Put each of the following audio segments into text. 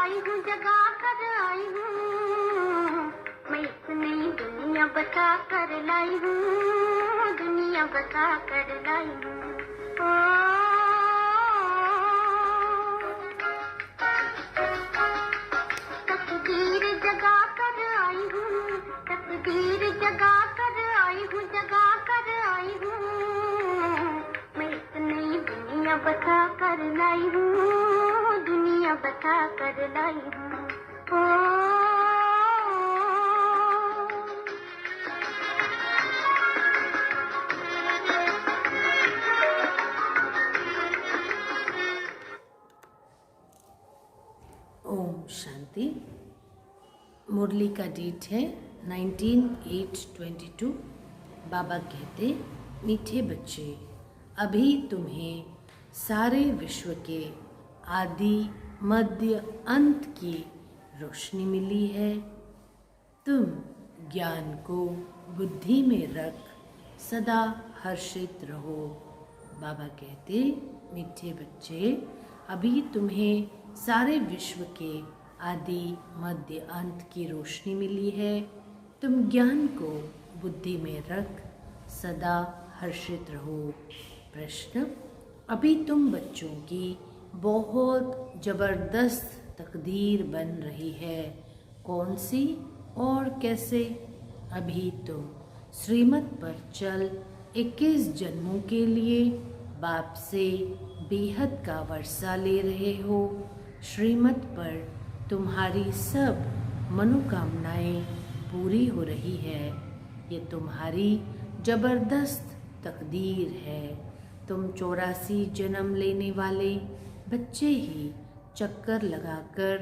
आई हूँ, जगा कर आई हूँ। मैं एक नई दुनिया बता कर लाई हूँ, दुनिया बता कर लाई हूँ। तकदीर जगा कर आई हूँ, तकदीर जगा कर आई हूँ, जगा कर आई हूँ। मैं एक नई दुनिया बता कर लाई हूँ, दुनिया बता कर लाई हूँ। ओम शांति। मुरली का डेट है 19/8/22। बाबा कहते, मीठे बच्चे, अभी तुम्हें सारे विश्व के आदि मध्य अंत की रोशनी मिली है। तुम ज्ञान को बुद्धि में रख सदा हर्षित रहो। बाबा कहते, मीठे बच्चे, अभी तुम्हें सारे विश्व के आदि मध्य अंत की रोशनी मिली है। तुम ज्ञान को बुद्धि में रख सदा हर्षित रहो। प्रश्न, अभी तुम बच्चों की बहुत जबरदस्त तकदीर बन रही है। कौन सी और कैसे? अभी तुम श्रीमत पर चल 21 जन्मों के लिए बाप से बेहद का वर्षा ले रहे हो। श्रीमत पर तुम्हारी सब मनोकामनाएं पूरी हो रही है। ये तुम्हारी जबरदस्त तकदीर है। तुम 84 जन्म लेने वाले बच्चे ही चक्कर लगाकर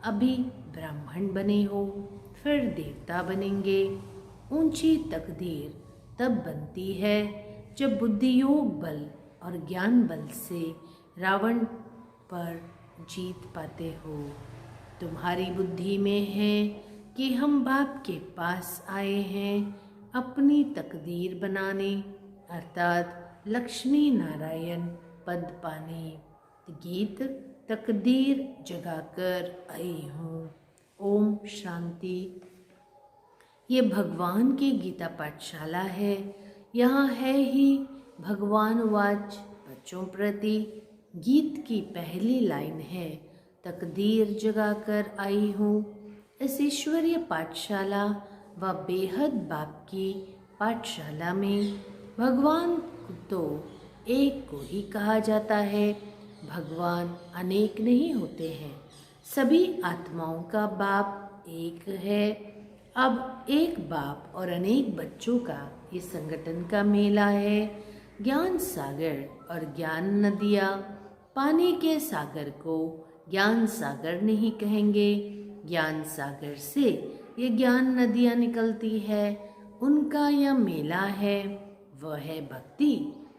अभी ब्राह्मण बने हो, फिर देवता बनेंगे। ऊंची तकदीर तब बनती है जब बुद्धि योग बल और ज्ञान बल से रावण पर जीत पाते हो। तुम्हारी बुद्धि में है कि हम बाप के पास आए हैं अपनी तकदीर बनाने, अर्थात लक्ष्मी नारायण पद पाने। गीत, तकदीर जगाकर आई हूँ। ओम शांति। ये भगवान की गीता पाठशाला है। यहाँ है ही भगवान वाच बच्चों प्रति। गीत की पहली लाइन है, तकदीर जगाकर आई हूँ। इस ईश्वरीय पाठशाला व बेहद बाप की पाठशाला में भगवान तो एक को ही कहा जाता है। भगवान अनेक नहीं होते हैं। सभी आत्माओं का बाप एक है। अब एक बाप और अनेक बच्चों का ये संगठन का मेला है। ज्ञान सागर और ज्ञान नदियाँ। पानी के सागर को ज्ञान सागर नहीं कहेंगे। ज्ञान सागर से ये ज्ञान नदियाँ निकलती है, उनका यह मेला है। वह है भक्ति,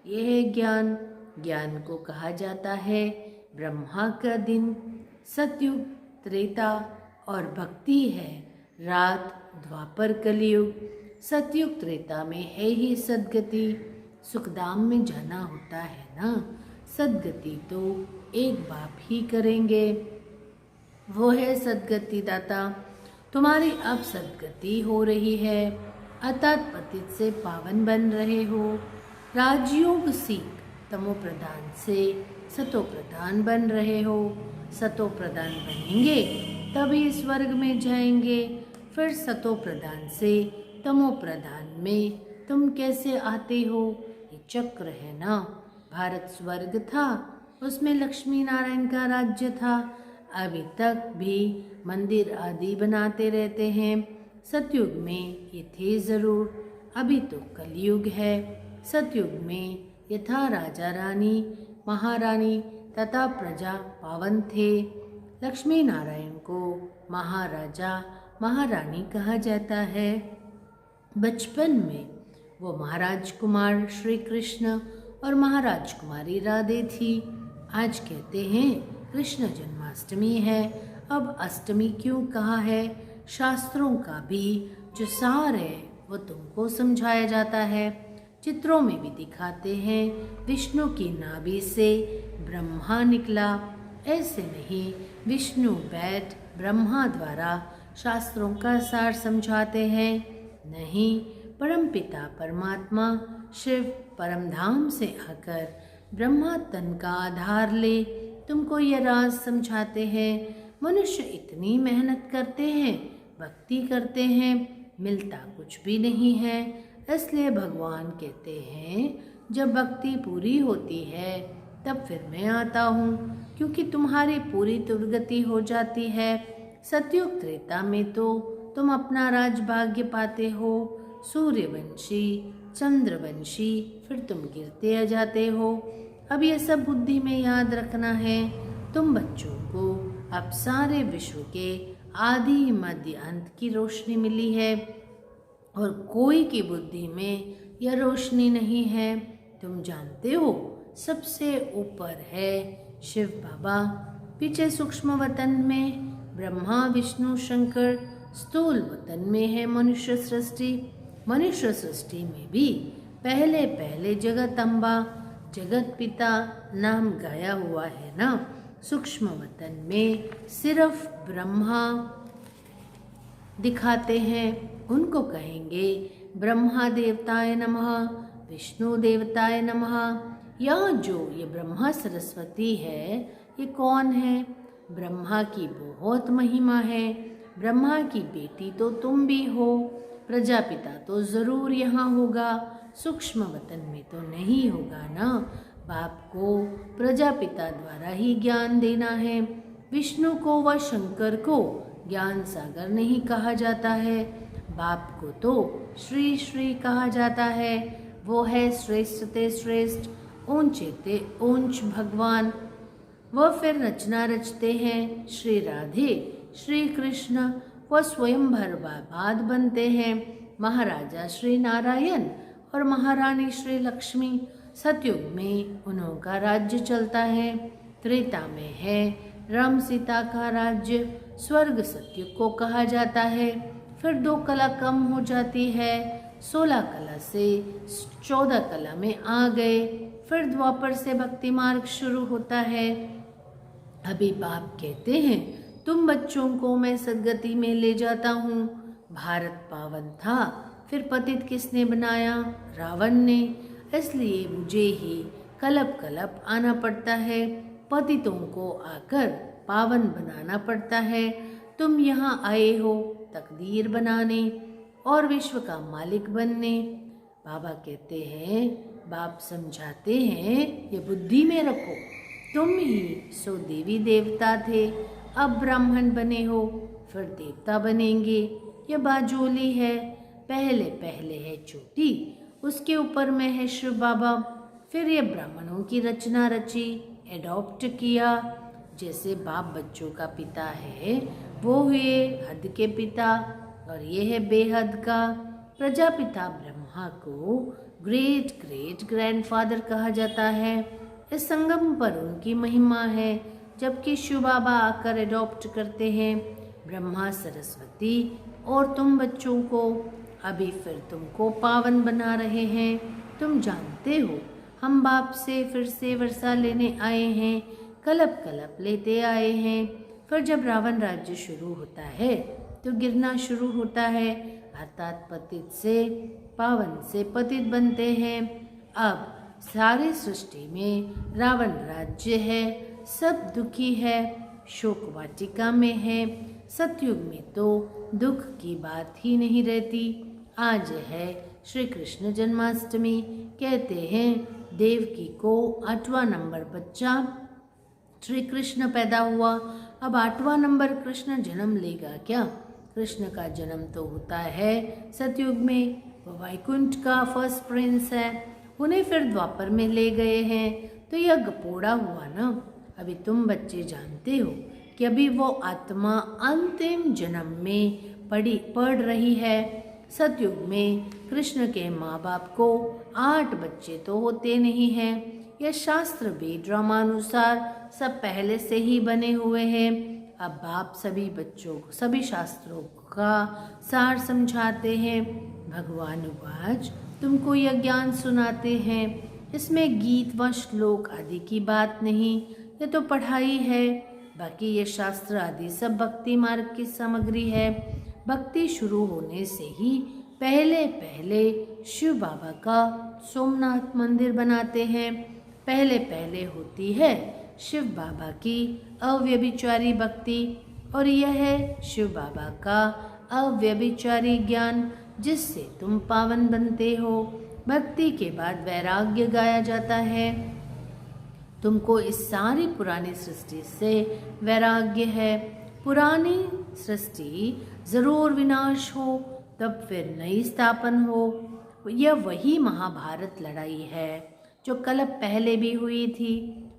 यह है ज्ञान। ज्ञान को कहा जाता है ब्रह्मा का दिन, सतयुग त्रेता, और भक्ति है रात द्वापर कलयुग। सतयुग त्रेता में है ही सद्गति, सुखधाम में जाना होता है ना। सद्गति तो एक बाप ही करेंगे, वो है सद्गति दाता। तुम्हारी अब सद्गति हो रही है, अर्थात पतित से पावन बन रहे हो। राजयोग सीख तमो प्रधान से सतो प्रधान बन रहे हो। सतो प्रधान बनेंगे तभी स्वर्ग में जाएंगे। फिर सतो प्रधान से तमो प्रधान में तुम कैसे आते हो? ये चक्र है ना। भारत स्वर्ग था, उसमें लक्ष्मी नारायण का राज्य था। अभी तक भी मंदिर आदि बनाते रहते हैं। सतयुग में ये थे जरूर, अभी तो कलयुग है। सतयुग में ये था राजा रानी महारानी तथा प्रजा पावन थे। लक्ष्मी नारायण को महाराजा महारानी कहा जाता है। बचपन में वो महाराज कुमार श्री कृष्ण और महाराज कुमारी राधे थी। आज कहते हैं कृष्ण जन्माष्टमी है। अब अष्टमी क्यों कहा है? शास्त्रों का भी जो सार है वो तुमको समझाया जाता है। चित्रों में भी दिखाते हैं। विष्णु की नाभि से ब्रह्मा निकला, ऐसे नहीं, विष्णु बैठ ब्रह्मा द्वारा शास्त्रों का सार समझाते हैं। नहीं, परमपिता परमात्मा शिव परमधाम से आकर ब्रह्मा तन का आधार ले तुमको यह राज समझाते हैं। मनुष्य इतनी मेहनत करते हैं, भक्ति करते हैं, मिलता कुछ भी नहीं है। इसलिए भगवान कहते हैं जब भक्ति पूरी होती है तब फिर मैं आता हूँ, क्योंकि तुम्हारी पूरी दुर्गति हो जाती है। सतयुग त्रेता में तो तुम अपना राजभाग्य पाते हो, सूर्यवंशी चंद्रवंशी, फिर तुम गिरते आ जाते हो। अब ये सब बुद्धि में याद रखना है। तुम बच्चों को अब सारे विश्व के आदि मध्य अंत की रोशनी मिली है और कोई की बुद्धि में यह रोशनी नहीं है। तुम जानते हो सबसे ऊपर है शिव बाबा, पीछे सूक्ष्म वतन में ब्रह्मा विष्णु शंकर, स्थूल वतन में है मनुष्य सृष्टि। मनुष्य सृष्टि में भी पहले पहले जगत अम्बा जगत पिता नाम गाया हुआ है ना। सूक्ष्म वतन में सिर्फ ब्रह्मा दिखाते हैं, उनको कहेंगे ब्रह्मा देवताय नमः, विष्णु देवताय नमः। यहाँ जो ये ब्रह्मा सरस्वती है, ये कौन है? ब्रह्मा की बहुत महिमा है। ब्रह्मा की बेटी तो तुम भी हो, प्रजापिता तो जरूर यहाँ होगा, सूक्ष्म वतन में तो नहीं होगा ना। बाप को प्रजापिता द्वारा ही ज्ञान देना है। विष्णु को व शंकर को ज्ञान सागर नहीं कहा जाता है, बाप को तो श्री श्री कहा जाता है। वो है श्रेष्ठ ते श्रेष्ठ, ऊंचे ते ऊंच भगवान। वह फिर रचना रचते हैं श्री राधे श्री कृष्ण, वह स्वयं भरबाद बनते हैं महाराजा श्री नारायण और महारानी श्री लक्ष्मी। सतयुग में उन्हों का राज्य चलता है। त्रेता में है राम सीता का राज्य, स्वर्ग सतयुग को कहा जाता है। फिर 2 कला कम हो जाती है, 16 कला से 14 कला में आ गए। फिर द्वापर से भक्ति मार्ग शुरू होता है। अभी बाप कहते हैं तुम बच्चों को मैं सदगति में ले जाता हूँ। भारत पावन था, फिर पतित किसने बनाया? रावण ने। इसलिए मुझे ही कलप कलप आना पड़ता है, पतितों को आकर पावन बनाना पड़ता है। तुम यहाँ आए हो तकदीर बनाने और विश्व का मालिक बनने। बाबा कहते हैं, बाप समझाते हैं, ये बुद्धि में रखो, तुम ही सो देवी देवता थे, अब ब्राह्मण बने हो, फिर देवता बनेंगे। ये बाजोली है, पहले पहले है चोटी, उसके ऊपर में है शिव बाबा। फिर ये ब्राह्मणों की रचना रची, एडॉप्ट किया। जैसे बाप बच्चों का पिता है, वो हुए हद के पिता और ये है बेहद का। प्रजापिता ब्रह्मा को ग्रेट ग्रेट ग्रैंडफादर कहा जाता है। इस संगम पर उनकी महिमा है, जबकि शिव बाबा आकर एडॉप्ट करते हैं ब्रह्मा सरस्वती और तुम बच्चों को। अभी फिर तुमको पावन बना रहे हैं। तुम जानते हो हम बाप से फिर से वर्षा लेने आए हैं, कलप कलप लेते आए हैं। फिर जब रावण राज्य शुरू होता है तो गिरना शुरू होता है, अर्थात पतित से पावन से पतित बनते हैं। अब सारी सृष्टि में रावण राज्य है, सब दुखी है, शोक वाटिका में है। सतयुग में तो दुख की बात ही नहीं रहती। आज है श्री कृष्ण जन्माष्टमी। कहते हैं देवकी को 8वां नंबर बच्चा श्री कृष्ण पैदा हुआ। अब 8वां नंबर कृष्ण जन्म लेगा क्या? कृष्ण का जन्म तो होता है सतयुग में, वो वैकुंठ का फर्स्ट प्रिंस है। उन्हें फिर द्वापर में ले गए हैं तो यह गपोड़ा हुआ ना। अभी तुम बच्चे जानते हो कि अभी वो आत्मा अंतिम जन्म में पढ़ रही है। सतयुग में कृष्ण के माँ बाप को 8 बच्चे तो होते नहीं हैं। यह शास्त्र भी ड्रामानुसार सब पहले से ही बने हुए हैं। अब बाप सभी बच्चों को सभी शास्त्रों का सार समझाते हैं। भगवान आज तुमको यह ज्ञान सुनाते हैं। इसमें गीत व श्लोक आदि की बात नहीं, ये तो पढ़ाई है, बाकी ये शास्त्र आदि सब भक्ति मार्ग की सामग्री है। भक्ति शुरू होने से ही पहले पहले शिव बाबा का सोमनाथ मंदिर बनाते हैं। पहले पहले होती है शिव बाबा की अव्यभिचारी भक्ति, और यह है शिव बाबा का अव्यभिचारी ज्ञान जिससे तुम पावन बनते हो। भक्ति के बाद वैराग्य गाया जाता है। तुमको इस सारी पुरानी सृष्टि से वैराग्य है। पुरानी सृष्टि जरूर विनाश हो, तब फिर नई स्थापन हो। यह वही महाभारत लड़ाई है जो कल पहले भी हुई थी।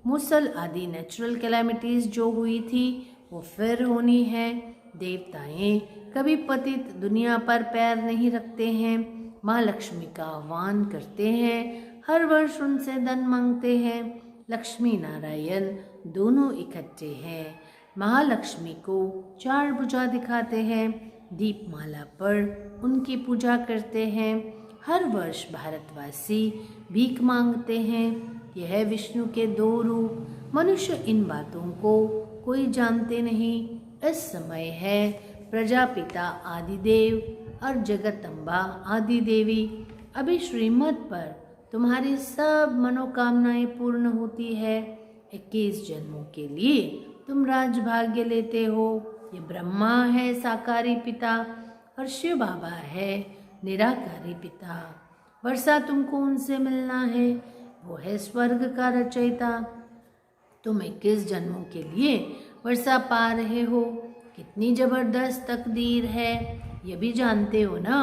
मुसल आदि नेचुरल कैलामिटीज जो हुई थी वो फिर होनी है। देवताएं कभी पतित दुनिया पर पैर नहीं रखते हैं। माँ लक्ष्मी का आह्वान करते हैं, हर वर्ष उनसे धन मांगते हैं। लक्ष्मी नारायण दोनों इकट्ठे हैं। महालक्ष्मी को 4 भुजा दिखाते हैं। दीपमाला पर उनकी पूजा करते हैं। हर वर्ष भारतवासी भीख मांगते हैं। यह विष्णु के 2 रूप। मनुष्य इन बातों को कोई जानते नहीं। इस समय है प्रजापिता आदिदेव और जगदम्बा आदि देवी। अभी श्रीमत पर तुम्हारी सब मनोकामनाएं पूर्ण होती है। 21 जन्मों के लिए तुम राजभाग्य लेते हो। ये ब्रह्मा है साकारी पिता और शिव बाबा है निराकारी पिता। वर्षा तुमको उनसे मिलना है, वो है स्वर्ग का रचयिता। तुम 21 जन्मों के लिए वर्षा पा रहे हो। कितनी जबरदस्त तकदीर है, ये भी जानते हो ना।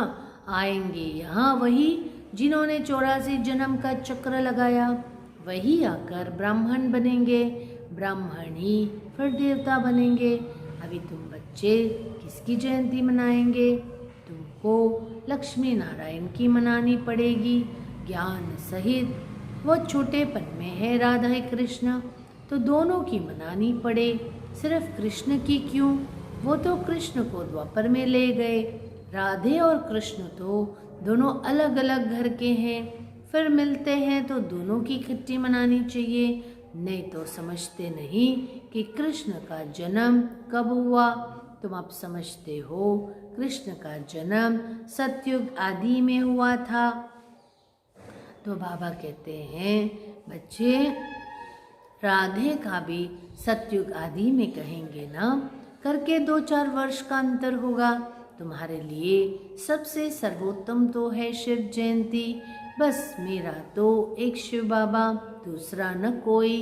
आएंगे यहाँ वही जिन्होंने 84 जन्म का चक्र लगाया, वही आकर ब्राह्मण बनेंगे। ब्राह्मण ही फिर देवता बनेंगे। अभी तुम बच्चे किसकी जयंती मनाएंगे? तुमको लक्ष्मी नारायण की मनानी पड़ेगी ज्ञान सहित। वो छोटेपन में है राधा कृष्ण, तो दोनों की मनानी पड़े। सिर्फ कृष्ण की क्यों, वो तो कृष्ण को द्वापर में ले गए। राधे और कृष्ण तो दोनों अलग अलग घर के हैं, फिर मिलते हैं तो दोनों की खट्टी मनानी चाहिए। नहीं तो समझते नहीं कि कृष्ण का जन्म कब हुआ। तुम अब समझते हो कृष्ण का जन्म सतयुग आदि में हुआ था। तो बाबा कहते हैं बच्चे, राधे का भी सतयुग आदि में कहेंगे ना, करके 2-4 वर्ष का अंतर होगा। तुम्हारे लिए सबसे सर्वोत्तम तो है शिव जयंती। बस मेरा तो एक शिव बाबा, दूसरा न कोई।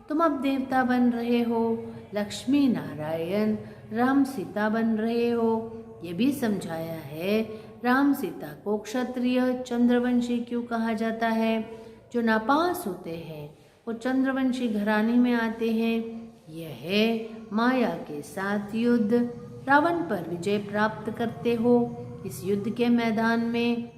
तुम अब देवता बन रहे हो, लक्ष्मी नारायण राम सीता बन रहे हो। ये भी समझाया है राम सीता को क्षत्रिय चंद्रवंशी क्यों कहा जाता है। जो नापास होते हैं वो चंद्रवंशी घराने में आते हैं। यह है माया के साथ युद्ध। रावण पर विजय प्राप्त करते हो इस युद्ध के मैदान में।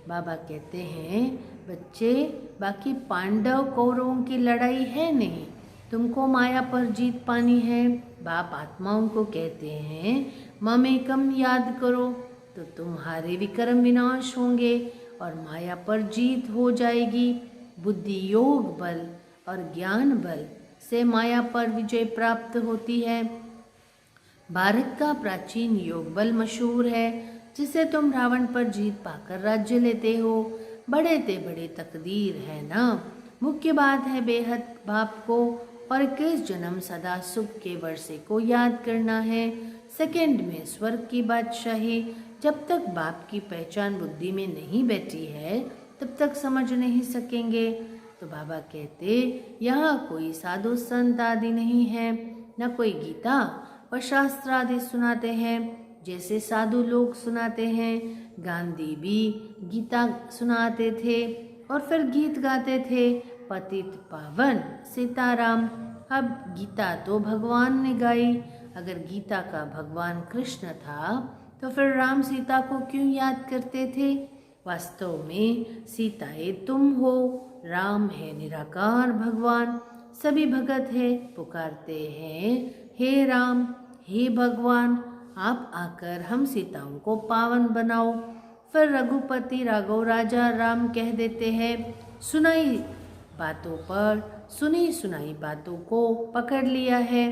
बाबा कहते हैं बच्चे, बाकी पांडव कौरवों की लड़ाई है नहीं, तुमको माया पर जीत पानी है। बाप आत्माओं को कहते हैं ममेकम याद करो, तो तुम्हारे विक्रम विनाश होंगे और माया पर जीत हो जाएगी। बुद्धि योग बल और ज्ञान बल से माया पर विजय प्राप्त होती है। भारत का प्राचीन योग बल मशहूर है, जिसे तुम रावण पर जीत पाकर राज्य लेते हो। बड़े ते बड़े तकदीर है ना। मुख्य बात है बेहद बाप को और 21 जन्म सदा सुख के वर्षे को याद करना है। सेकंड में स्वर्ग की बादशाही। जब तक बाप की पहचान बुद्धि में नहीं बैठी है तब तक समझ नहीं सकेंगे। तो बाबा कहते यहाँ कोई साधु संत आदि नहीं है, न कोई गीता और शास्त्र आदि सुनाते हैं जैसे साधु लोग सुनाते हैं। गांधी भी गीता सुनाते थे और फिर गीत गाते थे, पतित पावन सीताराम। अब गीता तो भगवान ने गाई। अगर गीता का भगवान कृष्ण था तो फिर राम सीता को क्यों याद करते थे? वास्तव में सीताए तुम हो, राम है निराकार भगवान। सभी भगत है पुकारते हैं हे राम हे भगवान, आप आकर हम सीताओं को पावन बनाओ। फिर रघुपति राघव राजा राम कह देते हैं। सुनाई बातों पर सुनी सुनाई बातों को पकड़ लिया है।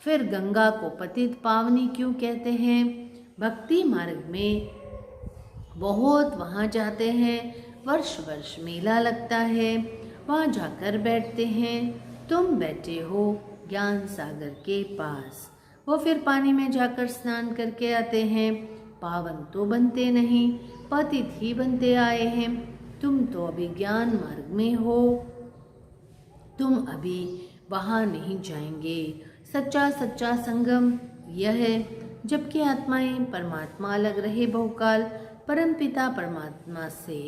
फिर गंगा को पतित पावनी क्यों कहते हैं? भक्ति मार्ग में बहुत वहाँ जाते हैं, वर्ष वर्ष मेला लगता है, वहाँ जाकर बैठते हैं। तुम बैठे हो ज्ञान सागर के पास, वो फिर पानी में जाकर स्नान करके आते हैं। पावन तो बनते नहीं, पतित ही बनते आए हैं। तुम तो अभी ज्ञान मार्ग में हो, तुम अभी वहाँ नहीं जाएंगे। सच्चा सच्चा संगम यह है, जबकि आत्माएं परमात्मा अलग रहे बहुकाल, परमपिता परमात्मा से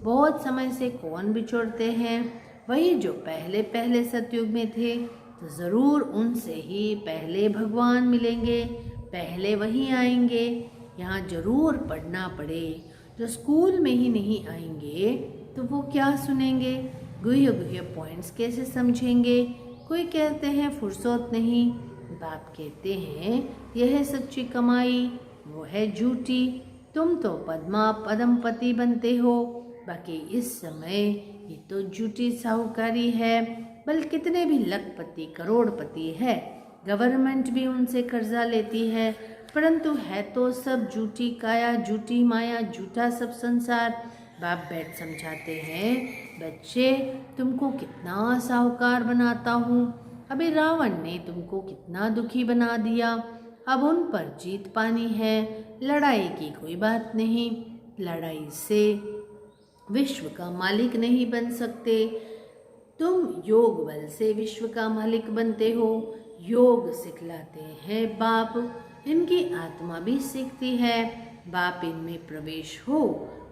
बहुत समय से कौन बिछोड़ते हैं? वही जो पहले पहले सतयुग में थे, तो ज़रूर उनसे ही पहले भगवान मिलेंगे, पहले वही आएंगे। यहाँ जरूर पढ़ना पड़े। जो स्कूल में ही नहीं आएंगे तो वो क्या सुनेंगे? गुह्य गुह्य पॉइंट्स कैसे समझेंगे? कोई कहते हैं फुर्सत नहीं, बाप कहते हैं यह है सच्ची कमाई, वो है झूठी। तुम तो पद्मा पदमपति बनते हो, बाकी इस समय ये तो झूठी साहूकारी है। बल कितने भी लखपति करोड़पति है, गवर्नमेंट भी उनसे कर्जा लेती है, परंतु है तो सब झूठी काया, झूठी माया, झूठा सब संसार। बाप बैठ समझाते हैं, बच्चे तुमको कितना साहूकार बनाता हूँ। अभी रावण ने तुमको कितना दुखी बना दिया, अब उन पर जीत पानी है। लड़ाई की कोई बात नहीं, लड़ाई से विश्व का मालिक नहीं बन सकते। तुम योग बल से विश्व का मालिक बनते हो। योग सिखलाते हैं बाप, इनकी आत्मा भी सीखती है। बाप इनमें प्रवेश हो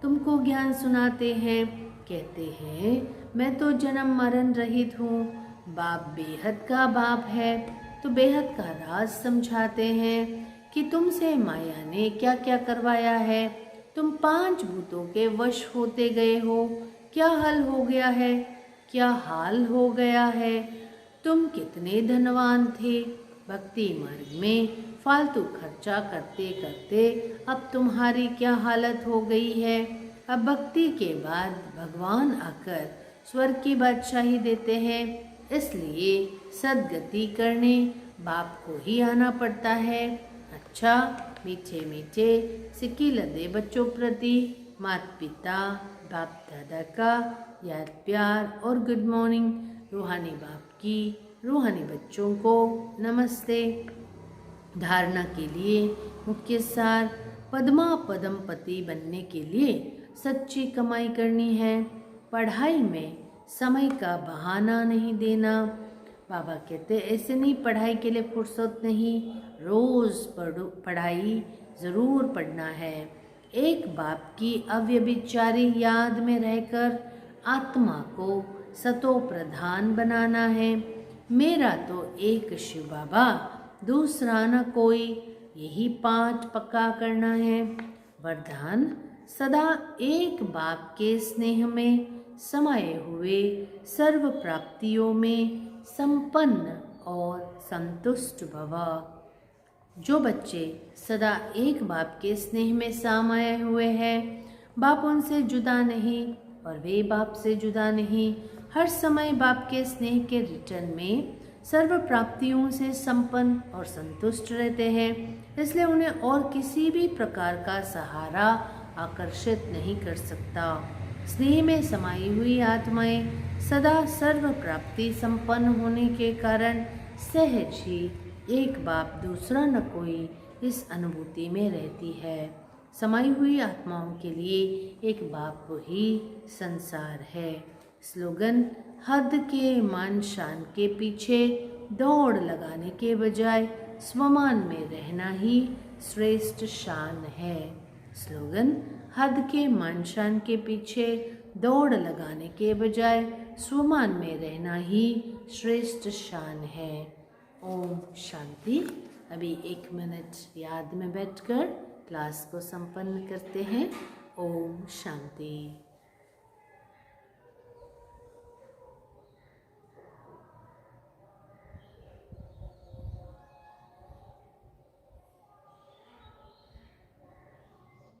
तुमको ज्ञान सुनाते हैं, कहते हैं मैं तो जन्म मरण रहित हूँ। बाप बेहद का बाप है, तो बेहद का राज समझाते हैं कि तुमसे माया ने क्या क्या करवाया है। तुम 5 भूतों के वश होते गए हो। क्या हल हो गया है, क्या हाल हो गया है। तुम कितने धनवान थे, भक्ति मार्ग में फालतू खर्चा करते करते अब तुम्हारी क्या हालत हो गई है। अब भक्ति के बाद भगवान आकर स्वर्ग की बादशाही देते हैं, इसलिए सद्गति करने बाप को ही आना पड़ता है। अच्छा, मीठे मीठे सिक्की लदे बच्चों प्रति माता पिता बाप दादा का याद प्यार और गुड मॉर्निंग। रूहानी बाप की रूहानी बच्चों को नमस्ते। धारणा के लिए मुख्य सार, पद्मा पदमपति बनने के लिए सच्ची कमाई करनी है। पढ़ाई में समय का बहाना नहीं देना। बाबा कहते ऐसे नहीं पढ़ाई के लिए फुर्सत नहीं, रोज़ पढ़ाई ज़रूर पढ़ना है। एक बाप की अव्यभिचारी याद में रहकर आत्मा को सतो प्रधान बनाना है। मेरा तो एक शिव बाबा, दूसरा न कोई, यही पाठ पक्का करना है। वरदान, सदा एक बाप के स्नेह में समाये हुए सर्व प्राप्तियों में संपन्न और संतुष्ट भव। जो बच्चे सदा एक बाप के स्नेह में समाये हुए हैं, बाप उनसे जुदा नहीं और वे बाप से जुदा नहीं, हर समय बाप के स्नेह के रिटर्न में सर्व प्राप्तियों से संपन्न और संतुष्ट रहते हैं। इसलिए उन्हें और किसी भी प्रकार का सहारा आकर्षित नहीं कर सकता। स्नेह में समाई हुई आत्माएं सदा सर्व प्राप्ति संपन्न होने के कारण सहज ही एक बाप दूसरा न कोई इस अनुभूति में रहती है। समाई हुई आत्माओं के लिए एक बाप ही संसार है। स्लोगन, हद के मान शान के पीछे दौड़ लगाने के बजाय स्वमान में रहना ही श्रेष्ठ शान है। स्लोगन, हद के मान शान के पीछे दौड़ लगाने के बजाय स्वमान में रहना ही श्रेष्ठ शान है। ओम शांति। अभी 1 मिनट याद में बैठकर क्लास को संपन्न करते हैं। ओम शांति।